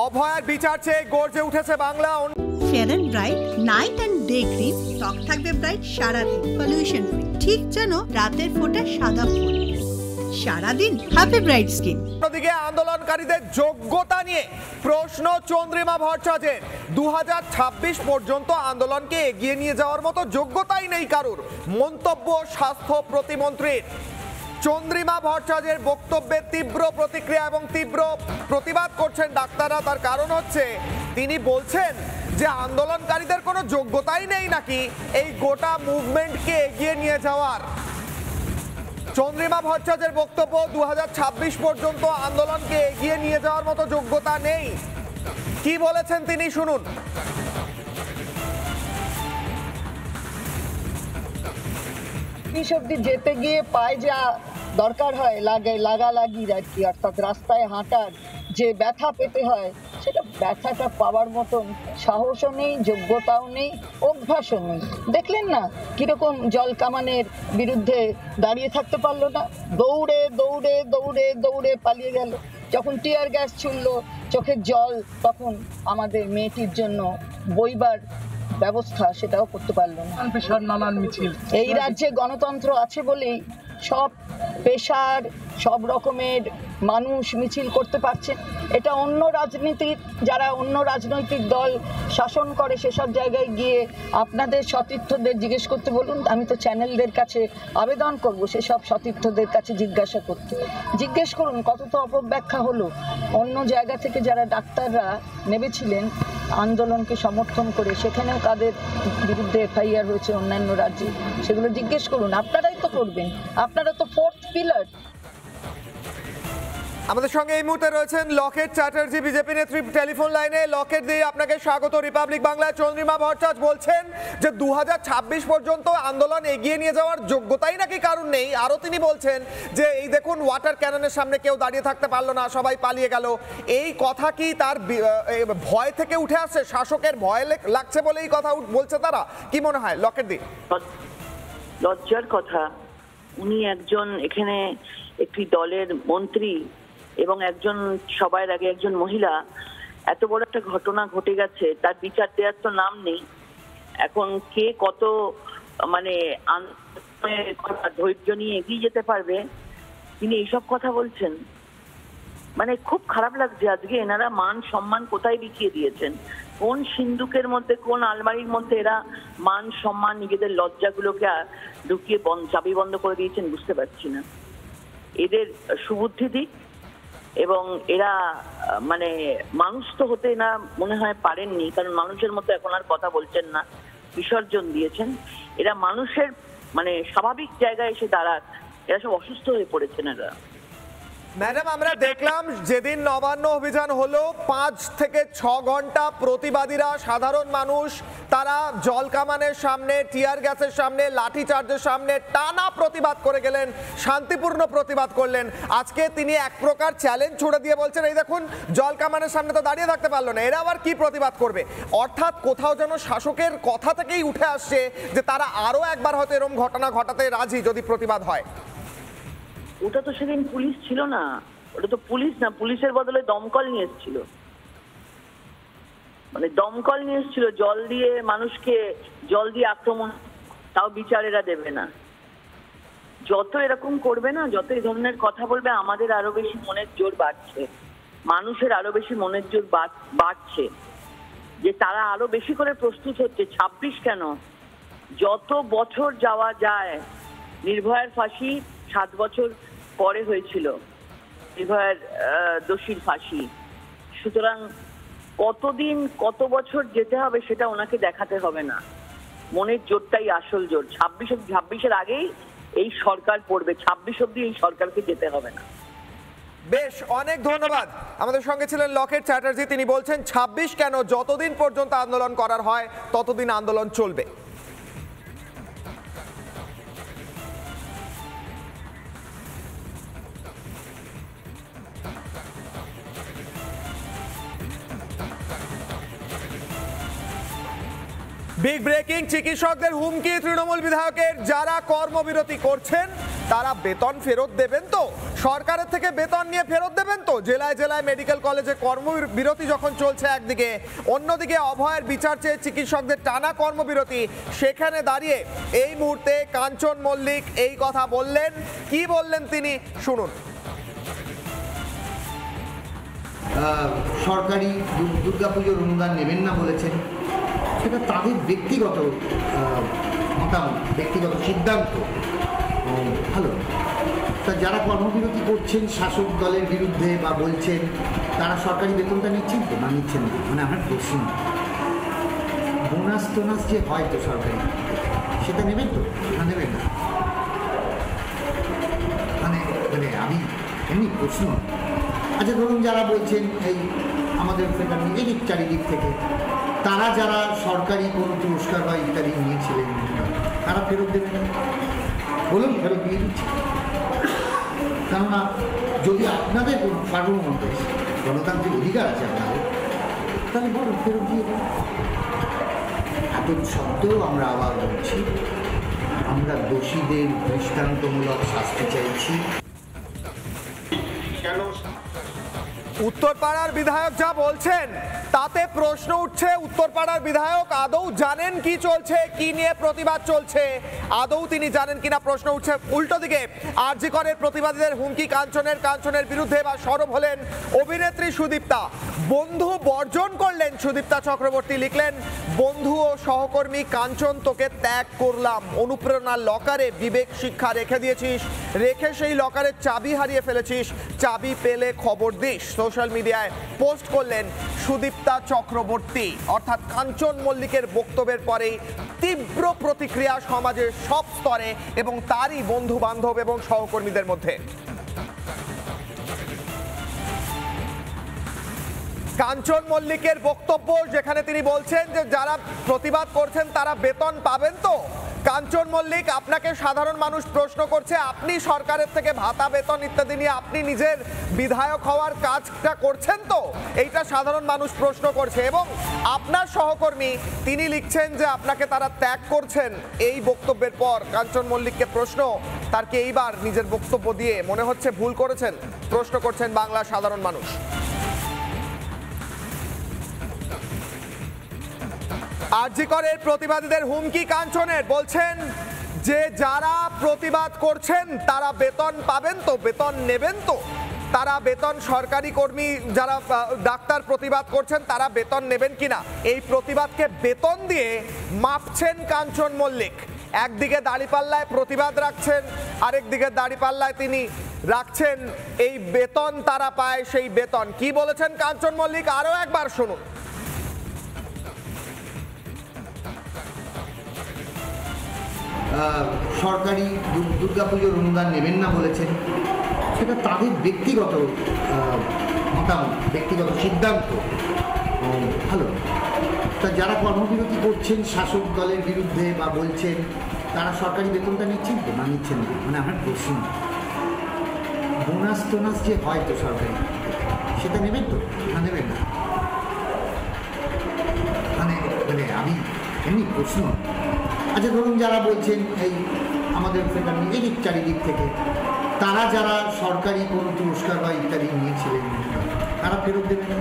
অভয়ার বিচার চেয়ে গর্জে উঠেছে Bangla. Fair and bright night and day cream ত্বক থাকবে ব্রাইট সারাদিন, পলিউশন ফ্রি, ঠিক যেন রাতের ফোঁটা সাদা ফুল। সারাদিন হ্যাপি ব্রাইট স্কিন। অন্যদিকে আন্দোলনকারীদের যোগ্যতা নিয়ে প্রশ্ন চন্দ্রিমা ভট্টাচার্যের। 2026 পর্যন্ত আন্দোলনকে এগিয়ে নিয়ে যাওয়ার মতো যোগ্যতাই নেই কারুর, মন্তব্য স্বাস্থ্য প্রতিমন্ত্রীর। চন্দ্রিমা ভট্টাচার্যের বক্তব্যের তীব্র প্রতিক্রিয়া এবং তীব্র প্রতিবাদ করছেন ডাক্তাররা। তার কারণ হচ্ছে তিনি বলছেন যে আন্দোলনকারীদের কোনো যোগ্যতাই নেই নাকি এই গোটা মুভমেন্টকে এগিয়ে নিয়ে যাওয়ার। চন্দ্রিমা ভট্টাচার্যের বক্তব্য, 2026 পর্যন্ত আন্দোলনকে এগিয়ে নিয়ে যাওয়ার মতো যোগ্যতা নেই। কি বলেছেন তিনি শুনুন। অব্দি যেতে গিয়ে পায়ে যা দরকার হয় লাগালাগি আর কি, অর্থাৎ রাস্তায় হাঁটার যে ব্যথা পেতে হয়, সেটা ব্যথাটা পাওয়ার মতন সাহসও নেই, যোগ্যতাও নেই, অভ্যাসও নেই। দেখলেন না কিরকম জল কামানের বিরুদ্ধে দাঁড়িয়ে থাকতে পারলো না, দৌড়ে দৌড়ে দৌড়ে দৌড়ে পালিয়ে গেল। যখন টিয়ার গ্যাস ছুড়লো, চোখের জল, তখন আমাদের মেয়েটির জন্য বইবার ব্যবস্থা সেটাও করতে পারলো না। নানান মিছিল। এই রাজ্যে গণতন্ত্র আছে বলেই সব পেশার সব রকমের মানুষ মিছিল করতে পারছে। এটা অন্য রাজনীতির যারা অন্য রাজনৈতিক দল শাসন করে সেসব জায়গায় গিয়ে আপনাদের সতীর্থদের জিজ্ঞেস করতে বলুন। আমি তো চ্যানেলদের কাছে আবেদন করব সেসব সতীর্থদের কাছে জিজ্ঞাসা করতে। জিজ্ঞেস করুন কত তো অপব্যাখ্যা হলো। অন্য জায়গা থেকে যারা ডাক্তাররা নেমেছিলেন আন্দোলনকে সমর্থন করে, সেখানেও তাদের বিরুদ্ধে এফআইআর হয়েছে অন্যান্য রাজ্যে, সেগুলো জিজ্ঞেস করুন। আপনারাই তো করবেন, আপনারা তো ফোর্থ পিলার। আমাদের সঙ্গে এই মুহূর্তে রয়েছেন লকেট চ্যাটার্জি, বিজেপি নেত্রী, টেলিফোন লাইনে। লকেট দিয়ে আপনাকে স্বাগত রিপাবলিক বাংলায়। চন্দ্রিমা ভট্টাচার্য বলছেন যে 2026 পর্যন্ত আন্দোলন এগিয়ে নিয়ে যাওয়ার যোগ্যতাই নাকি কারণ নেই। আরও তিনি বলছেন যে এই দেখুন ওয়াটার ক্যাননের সামনে কেউ দাঁড়িয়ে থাকতে পারলো না, সবাই পালিয়ে গেল। এই কথা কি তার ভয় থেকে উঠে আসছে, শাসকের ভয় লাগছে বলে এই কথা বলছে তারা? কি মনে হয় লকেট দি? লজ্জার কথা, উনি একজন এখানে একটি দলের মন্ত্রী এবং একজন সবার আগে একজন মহিলা, এত বড় একটা ঘটনা ঘটে গেছে, তার বিচার দেওয়ার তো নাম নেই। এখন কে কত মানে ধৈর্য নিয়ে এগিয়ে যেতে পারবে, তিনি এইসব কথা বলছেন। মানে খুব খারাপ লাগছে আজকে। এনারা মান সম্মান কোথায় বিকিয়ে দিয়েছেন? কোন সিন্ধুকের মধ্যে, কোন আলমারির মধ্যে এরা মান সম্মান নিজেদের লজ্জাগুলোকে ঢুকিয়ে চাবি বন্ধ করে দিয়েছেন বুঝতে পারছি না। এদের সুবুদ্ধি দিক, এবং এরা মানে মানুষ তো হতে না মনে হয় পারেননি, কারণ মানুষের মতো এখন আর কথা বলছেন না, বিসর্জন দিয়েছেন। এরা মানুষের মানে স্বাভাবিক জায়গায় এসে দাঁড়াক, এরা সব অসুস্থ হয়ে পড়েছেন এরা। ম্যাডাম, আমরা দেখলাম যেদিন নবান্ন অভিযান হলো 5 থেকে 6 ঘন্টা প্রতিবাদীরা, সাধারণ মানুষ, তারা জল কামানের সামনে, টিয়ার গ্যাসের সামনে, লাঠি চার্জের সামনে টানা প্রতিবাদ করে গেলেন, শান্তিপূর্ণ প্রতিবাদ করলেন। আজকে তিনি এক প্রকার চ্যালেঞ্জ ছুড়ে দিয়ে বলছেন এই দেখুন জল কামানের সামনে তো দাঁড়িয়ে থাকতে পারলো না, এরা আবার কি প্রতিবাদ করবে? অর্থাৎ কোথাও যেন শাসকের কথা থেকেই উঠে আসছে যে তারা আরো একবার হয়তো এরকম ঘটনা ঘটাতে রাজি যদি প্রতিবাদ হয়। ওটা তো সেদিন পুলিশ ছিল না, ওটা তো পুলিশ না, পুলিশের বদলে দমকল নিয়ে এসেছিল। মানে দমকল নিয়ে এসেছিল জল দিয়ে, মানুষকে জল দিয়ে আক্রমণ, তাও বিচারেরা দেবে না। যত এরকম করবে না, যত এই ধরনের কথা বলবে, আমাদের আরো বেশি মনের জোর বাড়ছে, মানুষের আরো বেশি মনের জোর বাড়ছে, যে তারা আরো বেশি করে প্রস্তুত হচ্ছে। 26 কেন, যত বছর যাওয়া যায়, নির্ভয়ার ফাঁসি 7 বছর পরে হয়েছিল, নির্ভয়ার দোষীর ফাঁসি। সুতরাং কতদিন কত বছর যেতে হবে সেটা ওনাকে দেখাতে হবে না, মনের জোরটাই আসল জোর। 26-এর আগেই এই সরকার পড়বে, 26 অব্দি এই সরকারকে যেতে হবে না। বেশ, অনেক ধন্যবাদ। আমাদের সঙ্গে ছিলেন লকেট চ্যাটার্জি। তিনি বলছেন 26 কেন, যতদিন পর্যন্ত আন্দোলন করার হয় ততদিন আন্দোলন চলবে। বিগ ব্রেকিং, চিকিৎসকদের হুমকি তৃণমূল বিধায়কের। যারা কর্মবিরতি করছেন তারা বেতন ফেরত দেবেন তো? সরকারের থেকে বেতন নিয়ে ফেরত দেবেন তো? জেলায় জেলায় মেডিকেল কলেজে কর্মবিরতি যখন চলছে একদিকে, অন্যদিকে অভয়ের বিচার চেয়ে চিকিৎসকদের টানা কর্মবিরতি, সেখানে দাঁড়িয়ে এই মুহূর্তে কাঞ্চন মল্লিক এই কথা বললেন। কি বললেন তিনি, শুনুন। সরকারি দুর্গাপুজোর অনুদান নেবেন না বলেছেন, সেটা তাদের ব্যক্তিগত মতামত, ব্যক্তিগত সিদ্ধান্ত। ভালো, তা যারা কর্মবিরতি করছেন শাসক দলের বিরুদ্ধে বা বলছেন, তারা সরকারি বেতনটা নিচ্ছেন তো না নিচ্ছেন না? মানে আমার প্রশ্ন, বোনাস টোনাস যে হয় তো সরকারি, সেটা নেবেন তো না নেবেন না? মানে মানে আমি এমনি প্রশ্ন। আচ্ছা ধরুন যারা বলছেন এই আমাদের এই চারিদিক থেকে, তারা যারা সরকারি কোনো পুরস্কার বা ইত্যাদি নিয়েছিলেন, তারা ফেরত দেবেন না? বলুন, ফেরত দিয়ে দিচ্ছি। কেননা যদি আপনাদের কোনো সার্বভৌমত্ব, গণতান্ত্রিক অধিকার আছে আপনাদের, তাহলে বলুন ফেরত দিয়ে দেবেন। এত সত্ত্বেও আমরা আবার বলছি, আমরা দোষীদের দৃষ্টান্তমূলক শাস্তি চাইছি। উত্তরপাড়ার বিধায়ক যা বলছেন তাতে প্রশ্ন উঠছে, উত্তরপাড়ার বিধায়ক আদৌ জানেন কি চলছে, কি নিয়ে প্রতিবাদ চলছে, আদৌ তিনি জানেন কিনা প্রশ্ন উঠছে। উল্টো দিকে আরজি করের প্রতিবাদীদের হুমকি কাঞ্চনের বিরুদ্ধে বা সরব হলেন অভিনেত্রী সুদীপ্তা। বন্ধু বর্জন করলেন সুদীপ্তা চক্রবর্তী, লিখলেন, বন্ধু ও সহকর্মী কাঞ্চন, তোকে ত্যাগ করলাম। অনুপ্রেরণার লকারে বিবেক শিক্ষা রেখে দিয়েছিস, রেখে সেই লকারের চাবি হারিয়ে ফেলেছিস, চাবি পেলে খবর দিস। সোশ্যাল মিডিয়ায় পোস্ট করলেন সুদীপ্তা চক্রবর্তী। অর্থাৎ কাঞ্চন মল্লিকের বক্তব্যের পরেই তীব্র প্রতিক্রিয়া সমাজের সব স্তরে এবং তারই বন্ধু বান্ধব এবং সহকর্মীদের মধ্যে। কাঞ্চন মল্লিকের বক্তব্য, যেখানে তিনি বলছেন যে যারা প্রতিবাদ করছেন তারা বেতন পাবেন তো? কাঞ্চন মল্লিক, আপনাকে সাধারণ মানুষ প্রশ্ন করছে, আপনি সরকারের থেকে ভাতা বেতন ইত্যাদি নিয়ে আপনি নিজের বিধায়ক হওয়ার কাজটা করছেন তো? এইটা সাধারণ মানুষ প্রশ্ন করছে। এবং আপনার সহকর্মী তিনি লিখছেন যে আপনাকে তারা ত্যাগ করছেন। এই বক্তব্যের পর কাঞ্চন মল্লিককে প্রশ্ন, তার কি এইবার নিজের বক্তব্য দিয়ে মনে হচ্ছে ভুল করেছেন? প্রশ্ন করছেন বাংলার সাধারণ মানুষ। আরজি করের প্রতিবাদীদের হুমকি কাঞ্চনের, বলছেন যে যারা প্রতিবাদ করছেন তারা বেতন পাবেন তো, বেতন নেবেন তো? তারা বেতন, সরকারি কর্মী যারা ডাক্তার প্রতিবাদ করছেন তারা বেতন নেবেন কিনা, এই প্রতিবাদকে বেতন দিয়ে মাপছেন কাঞ্চন মল্লিক। একদিকে দাঁড়িপাল্লায় প্রতিবাদ রাখছেন, আরেকদিকে দাঁড়িপাল্লায় তিনি রাখছেন এই বেতন তারা পায়, সেই বেতন। কি বলেছেন কাঞ্চন মল্লিক, আরো একবার শুনুন। সরকারি দুর্গাপুজোর অনুদান নেবেন না বলেছেন, সেটা তাদের ব্যক্তিগত মতামত, ব্যক্তিগত সিদ্ধান্ত। ভালো, তা যারা কর্মবিরতি করছেন শাসক দলের বিরুদ্ধে বা বলছেন, তারা সরকারি বেতনটা নিচ্ছেন তো না নিচ্ছেন না? মানে আমার প্রশ্ন, বোনাস টোনাস যে হয় তো সরকারি, সেটা নেবেন তো না নেবেন না? মানে মানে আমি এমনি প্রশ্ন। আচ্ছা ধরুন যারা বলছেন এই আমাদের এই চারিদিক থেকে, তারা যারা সরকারি কোনো পুরস্কার বা ইত্যাদি নিয়েছিলেন, তারা ফেরত দেবেন না?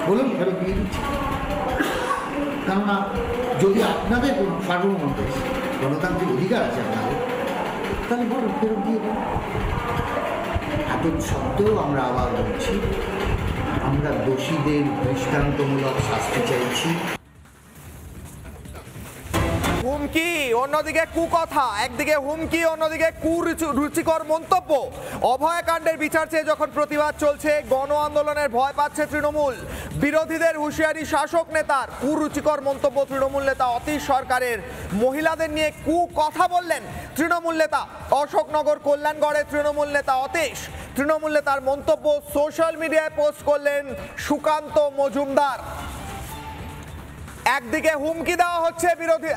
বলুন ফেরত দিয়ে দিচ্ছি। কেননা যদি আপনাদের কোনো সার্বভৌমত্ব, গণতান্ত্রিক অধিকার আছে আপনাদের, তাহলে বলুন ফেরত দিয়ে দেবেন। এত সত্ত্বেও আমরা আবার বলছি, আমরা দোষীদের দৃষ্টান্তমূলক শাস্তি চাইছি। হুমকি, অন্যদিকে কুকথা, একদিকে হুমকি, অন্যদিকে কুরুচিকর মন্তব্য। অভয়কাণ্ডের বিচার চেয়ে যখন প্রতিবাদ চলছে, গণ আন্দোলনের ভয় পাচ্ছে তৃণমূল। বিরোধীদের হুঁশিয়ারি শাসক নেতার, কুরুচিকর মন্তব্য তৃণমূল নেতা অতীশ সরকারের। মহিলাদের নিয়ে কথা বললেন তৃণমূল নেতা। অশোকনগর কল্যাণগড়ে তৃণমূল নেতা অতীশ, তৃণমূল নেতার মন্তব্য সোশ্যাল মিডিয়ায় পোস্ট করলেন সুকান্ত মজুমদার। একদিকে হুমকি দেওয়া হচ্ছে বিরোধী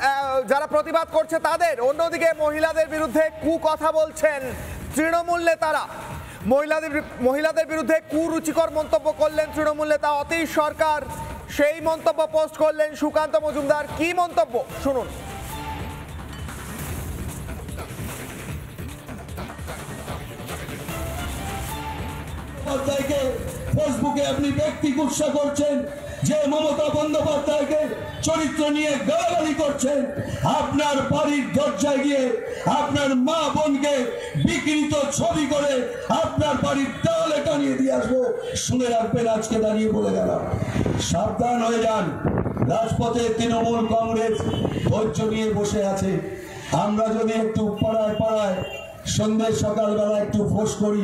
যারা প্রতিবাদ করছে তাদের, অন্যদিকে মহিলাদের বিরুদ্ধে কথা বলছেন তৃণমূল নেতারা। মহিলাদের বিরুদ্ধে কুরুচিকর মন্তব্য করলেন তৃণমূল নেতা অতীশ সরকার। সেই মন্তব্য পোস্ট করলেন সুকান্ত মজুমদার। কি মন্তব্য শুনুন। বন্দ্যোপাধ্যায়কে ফেসবুকে আপনি ব্যক্তি কুৎসা করছেন, যে মমতা বন্দ্যোপাধ্যায়কে চরিত্র নিয়ে গালাগালি করছেন, আপনার বাড়ির দরজায় গিয়ে আপনার মা বোনকে বিকৃত ছবি করে আপনার বাড়ির দেওয়ালে টানিয়ে দিয়ে আসবো। শুনে রাখবেন, আজকে দাঁড়িয়ে বলে গেলাম, সাবধান হয়ে যান। রাজপথে তৃণমূল কংগ্রেস ধৈর্য নিয়ে বসে আছে। আমরা যদি একটু পাড়ায় পাড়ায় সন্ধ্যে সকালবেলা একটু ফোঁস করি,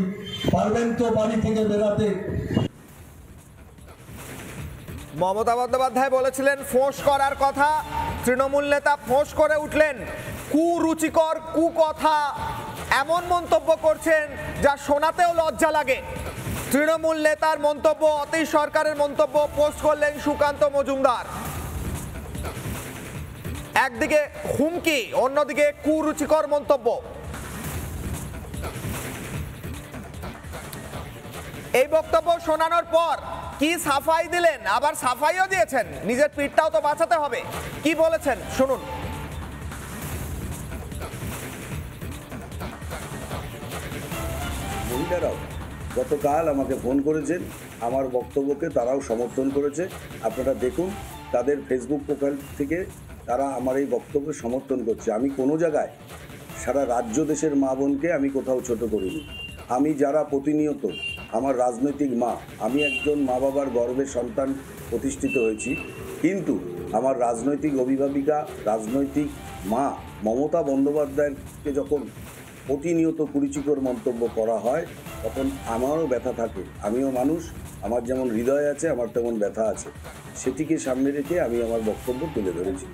পারবেন তো বাড়ি থেকে বেরাতে? মমতা বন্দ্যোপাধ্যায় বলেছিলেন ফোঁস করার কথা, তৃণমূল নেতা ফোঁস করে উঠলেন। কুরুচিকর কুকথা এমন মন্তব্য করছেন যা শোনাতেও লজ্জা লাগে। তৃণমূল নেতার মন্তব্য, অতীশ সরকারের মন্তব্য পোস্ট করলেন সুকান্ত মজুমদার। একদিকে হুমকি, অন্যদিকে কুরুচিকর মন্তব্য। এই বক্তব্য শোনানোর পর কি সাফাই দিলেন, আবার সাফাইও দিয়েছেন, নিজের পিঠটাও তো বাঁচাতে হবে। কি বলেছেন শুনুন। মহিলারাও গতকাল আমাকে ফোন করেছেন, আমার বক্তব্যকে তারাও সমর্থন করেছে। আপনারা দেখুন, তাদের ফেসবুক প্রোফাইল থেকে তারা আমার এই বক্তব্য সমর্থন করছে। আমি কোনো জায়গায় সারা রাজ্য দেশের মা বোনকে আমি কোথাও ছোট করিনি। আমি যারা প্রতিনিয়ত আমার রাজনৈতিক মা, আমি একজন মা বাবার গর্ভের সন্তান প্রতিষ্ঠিত হয়েছি, কিন্তু আমার রাজনৈতিক অভিভাবিকা, রাজনৈতিক মা মমতা বন্দ্যোপাধ্যায়কে যখন প্রতিনিয়ত কুরুচিকর মন্তব্য করা হয়, তখন আমারও ব্যথা থাকে। আমিও মানুষ, আমার যেমন হৃদয় আছে আমার তেমন ব্যথা আছে। সেটিকে সামনে রেখে আমি আমার বক্তব্য তুলে ধরেছি।